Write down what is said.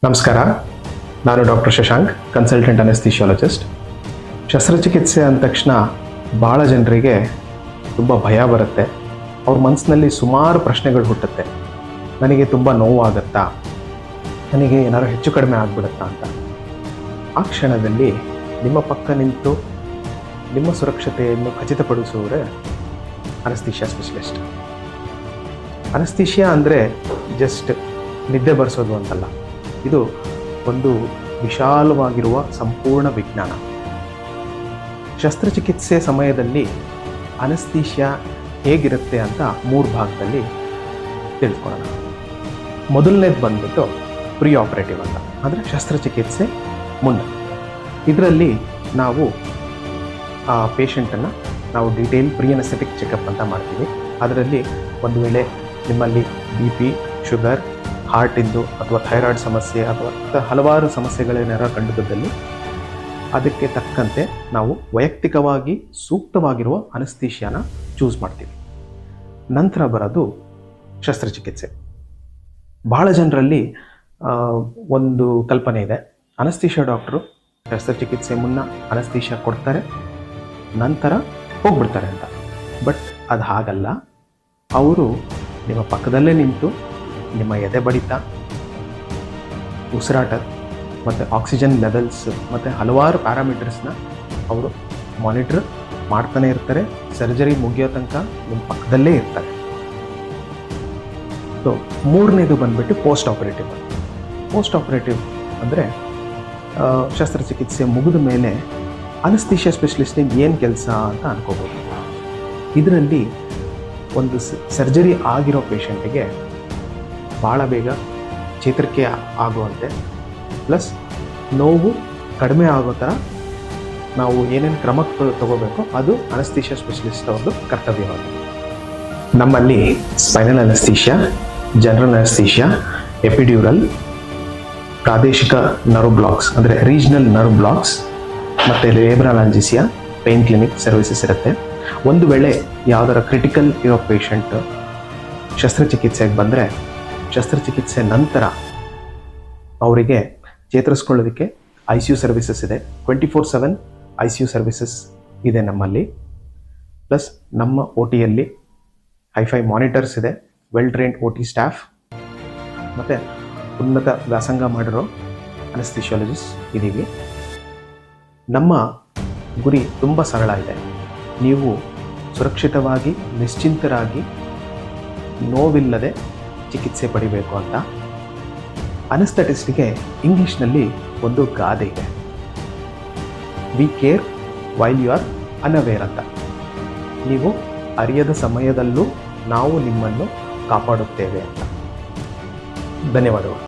ನಮಸ್ಕಾರ, ನಾನು doctor Shashank, consultant ಅನೆಸ್ಥಿಷಿಯಾಲಜಿಸ್ಟ್. ಶಸ್ತ್ರಚಿಕಿತ್ಸೆ ಅಂದ ತಕ್ಷಣ ಭಾಳ ಜನರಿಗೆ ತುಂಬ ಭಯ ಬರುತ್ತೆ. ಅವ್ರ ಮನಸ್ಸಿನಲ್ಲಿ ಸುಮಾರು ಪ್ರಶ್ನೆಗಳು ಹುಟ್ಟುತ್ತೆ. ನನಗೆ ತುಂಬ ನೋವಾಗುತ್ತಾ, ನನಗೆ ಏನಾದ್ರು ಹೆಚ್ಚು ಕಡಿಮೆ ಆಗ್ಬಿಡುತ್ತಾ ಅಂತ. ಆ ಕ್ಷಣದಲ್ಲಿ ನಿಮ್ಮ ಪಕ್ಕ ನಿಂತು ನಿಮ್ಮ ಸುರಕ್ಷತೆಯನ್ನು ಖಚಿತಪಡಿಸುವವರೇ ಅನೆಸ್ಥಿಷಿಯಾ ಸ್ಪೆಷಲಿಸ್ಟ್. ಅನೆಸ್ಥಿಷಿಯಾ ಅಂದರೆ ಜಸ್ಟ್ ನಿದ್ದೆ ಬರೆಸೋದು ಅಂತಲ್ಲ, ಇದು ಒಂದು ವಿಶಾಲವಾಗಿರುವ ಸಂಪೂರ್ಣ ವಿಜ್ಞಾನ. ಶಸ್ತ್ರಚಿಕಿತ್ಸೆ ಸಮಯದಲ್ಲಿ ಅನೆಸ್ಥಿಷಿಯಾ ಹೇಗಿರುತ್ತೆ ಅಂತ 3 ಭಾಗದಲ್ಲಿ ತಿಳ್ಕೊಳ್ಳೋಣ. ಮೊದಲನೇದು ಬಂದ್ಬಿಟ್ಟು ಪ್ರೀ ಆಪರೇಟಿವ್ ಅಂತ, ಅಂದರೆ ಶಸ್ತ್ರಚಿಕಿತ್ಸೆ ಮುನ್ನ. ಇದರಲ್ಲಿ ನಾವು ಆ ಪೇಷಂಟನ್ನು ನಾವು ಡೀಟೇಲ್ ಪ್ರೀ ಅನೆಸ್ಥೆಟಿಕ್ ಚೆಕಪ್ ಅಂತ ಮಾಡ್ತೀವಿ. ಅದರಲ್ಲಿ ಒಂದು ವೇಳೆ ನಿಮ್ಮಲ್ಲಿ BP, ಶುಗರ್, ಹಾರ್ಟಿಂದು ಅಥವಾ ಥೈರಾಯ್ಡ್ ಸಮಸ್ಯೆ ಅಥವಾ ಹಲವಾರು ಸಮಸ್ಯೆಗಳೇನಾರ ಕಂಡುಬಂದಲ್ಲಿ ಅದಕ್ಕೆ ತಕ್ಕಂತೆ ನಾವು ವೈಯಕ್ತಿಕವಾಗಿ ಸೂಕ್ತವಾಗಿರುವ ಅನೆಸ್ಥಿಷಿಯಾನ ಚೂಸ್ ಮಾಡ್ತೀವಿ. ನಂತರ ಬರೋದು ಶಸ್ತ್ರಚಿಕಿತ್ಸೆ. ಭಾಳ ಜನರಲ್ಲಿ ಒಂದು ಕಲ್ಪನೆ ಇದೆ, ಅನೆಸ್ಥಿಷಿಯಾ ಡಾಕ್ಟ್ರು ಶಸ್ತ್ರಚಿಕಿತ್ಸೆ ಮುನ್ನ ಅನೆಸ್ಥಿಷಿಯಾ ಕೊಡ್ತಾರೆ, ನಂತರ ಹೋಗ್ಬಿಡ್ತಾರೆ ಅಂತ. ಬಟ್ ಅದು ಹಾಗಲ್ಲ. ಅವರು ನಿಮ್ಮ ಪಕ್ಕದಲ್ಲೇ ನಿಂತು ನಿಮ್ಮ ಎದೆ ಬಡಿತ, ಉಸಿರಾಟ ಮತ್ತು ಆಕ್ಸಿಜನ್ ಲೆವೆಲ್ಸ್ ಮತ್ತು ಹಲವಾರು ಪ್ಯಾರಾಮೀಟರ್ಸ್ನ ಅವರು ಮಾನಿಟರ್ ಮಾಡ್ತಾನೆ ಇರ್ತಾರೆ. ಸರ್ಜರಿ ಮುಗಿಯೋ ತನಕ ನಿಮ್ಮ ಪಕ್ಕದಲ್ಲೇ ಇರ್ತಾರೆ. ಸೊ ಮೂರನೇದು ಬಂದುಬಿಟ್ಟು ಪೋಸ್ಟ್ ಆಪರೇಟಿವ್. ಪೋಸ್ಟ್ ಆಪರೇಟಿವ್ ಅಂದರೆ ಶಸ್ತ್ರಚಿಕಿತ್ಸೆ ಮುಗಿದ ಮೇಲೆ ಅನೆಸ್ಥಿಷಿಯಾ ಸ್ಪೆಷಲಿಸ್ಟಿಗೆ ಏನು ಕೆಲಸ ಅಂತ ಅನ್ಕೋಬೋದು. ಇದರಲ್ಲಿ ಒಂದು ಸರ್ಜರಿ ಆಗಿರೋ ಪೇಷಂಟಿಗೆ ಭಾಳ ಬೇಗ ಚೇತರಿಕೆ ಆಗುವಂತೆ, ಪ್ಲಸ್ ನೋವು ಕಡಿಮೆ ಆಗೋ ಥರ ನಾವು ಏನೇನು ಕ್ರಮ ತಗೋಬೇಕೋ ಅದು ಅನೆಸ್ಥಿಷಿಯಾ ಸ್ಪೆಷಲಿಸ್ಟ್ ಅವ್ರದ್ದು ಕರ್ತವ್ಯವಾಗಿದೆ. ನಮ್ಮಲ್ಲಿ ಸ್ಪೈನಲ್ ಅನೆಸ್ಥಿಷಿಯಾ, ಜನರಲ್ ಅನೆಸ್ಥಿಷಿಯಾ, ಎಪಿಡ್ಯೂರಲ್, ಪ್ರಾದೇಶಿಕ ನರ್ವ್ ಬ್ಲಾಕ್ಸ್ ಅಂದರೆ ರೀಜ್ನಲ್ ನರ್ವ್ ಬ್ಲಾಕ್ಸ್ ಮತ್ತು ಲೇಬ್ರಲ್ ಅನಲ್ಜೆಸಿಯಾ, ಪೇನ್ ಕ್ಲಿನಿಕ್ ಸರ್ವಿಸಸ್ ಇರುತ್ತೆ. ಒಂದು ವೇಳೆ ಯಾವುದರ ಕ್ರಿಟಿಕಲ್ ಇರೋ ಪೇಷಂಟ್ ಶಸ್ತ್ರಚಿಕಿತ್ಸೆಗೆ ಬಂದರೆ ಶಸ್ತ್ರಚಿಕಿತ್ಸೆ ನಂತರ ಅವರಿಗೆ ಚೇತರಿಸ್ಕೊಳ್ಳೋದಕ್ಕೆ ICU ಸರ್ವಿಸಸ್ ಇದೆ. 24/7 ICU ಸರ್ವಿಸಸ್ ಇದೆ ನಮ್ಮಲ್ಲಿ. ಪ್ಲಸ್ ನಮ್ಮ OTಯಲ್ಲಿ ಹೈಫೈ ಮಾನಿಟರ್ಸ್ ಇದೆ, ವೆಲ್ ಟ್ರೈನ್ಡ್ OT ಸ್ಟಾಫ್ ಮತ್ತು ಉನ್ನತ ವ್ಯಾಸಂಗ ಮಾಡಿರೋ ಅನೆಸ್ಥಿಷಿಯಾಲಜಿಸ್ಟ್ ಇದ್ದೀವಿ. ನಮ್ಮ ಗುರಿ ತುಂಬ ಸರಳ ಇದೆ. ನೀವು ಸುರಕ್ಷಿತವಾಗಿ ನಿಶ್ಚಿಂತರಾಗಿ ನೋವಿಲ್ಲದೆ ಚಿಕಿತ್ಸೆ ಪಡಿಬೇಕು ಅಂತ. ಅನೆಸ್ಥೆಟಿಸ್ಟ್ಗೆ ಇಂಗ್ಲೀಷ್ನಲ್ಲಿ ಒಂದು ಗಾದೆ ಇದೆ, we care while you are unaware ಅಂತ. ನೀವು ಅರಿಯದ ಸಮಯದಲ್ಲೂ ನಾವು ನಿಮ್ಮನ್ನು ಕಾಪಾಡುತ್ತೇವೆ ಅಂತ. ಧನ್ಯವಾದಗಳು.